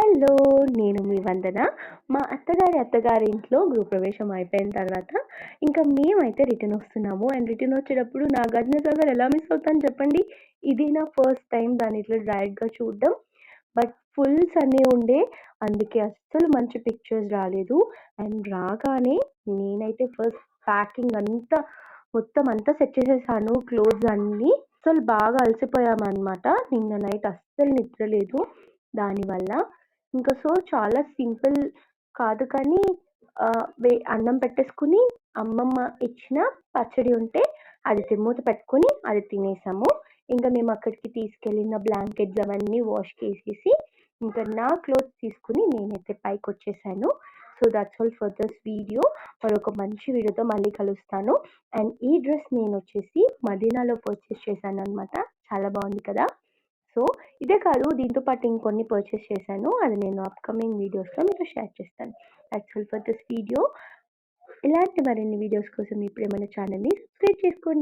Hello! నేను మీ వందన. మా అత్తగారి ఇంట్లో గృహప్రవేశం అయిపోయిన తర్వాత ఇంకా మేమైతే రిటర్నొస్తున్నాము. అండ్ రిటర్నొచ్చేటప్పుడు నా 'గాజుల సాగర్' ఎలా మిస్ అవుతాను చెప్పండి? ఇది నా ఫస్ట్ టైమ్ దాన్ని ఇట్లా డైరెక్ట్‌గా చూడడం. బట్ ఫుల్ సన్నీ ఉండే. అందుకే అస్సలు మంచి పిక్చర్స్ రాలేదు. అండ్ రాగానే నేనైతే ఫస్ట్ ప్యాకింగ్ అంతా మొత్తం అంతా సెట్ చేసేసాను. క్లోత్స్ అన్నీ. అసలు బాగా అలసిపోయామనమాట. నిన్న నైట్ అస్సలు నిద్ర లేదు దానివల్ల. ఇంకా చాలా సింపుల్ కాదు కానీ అన్నం పెట్టేసుకొని అమ్మమ్మ ఇచ్చిన పచ్చడి ఉంటే అది మూత పెట్టుకొని అది తినేసాము. ఇంకా మేము అక్కడికి తీసుకెళ్ళిన బ్లాంకెట్స్ అవన్నీ వాష్‌కేసేసి ఇంకా నా క్లోత్స్ తీసుకొని నేనైతే పైకొచ్చేసాను. So that's all for this video. మరొక మంచి వీడియోతో మళ్ళీ కలుస్తాను. అండ్ ఈ డ్రెస్ నేనొచ్చేసి మదీనాలో పర్చేస్ చేశాననమాట. చాలా బాగుంది కదా! సో ఇదే కాదు దీంతో పాటు ఇంకొన్ని పర్చేస్ చేశాను. అది నేను అప్‌కమింగ్ వీడియోస్‌లో మీతో షేర్ చేస్తాను. That's all for this video. ఇలాంటి మరిన్ని వీడియోస్ కోసం ఇప్పుడే మన ఛానల్‌ని సబ్స్క్రైబ్ చేసుకోండి.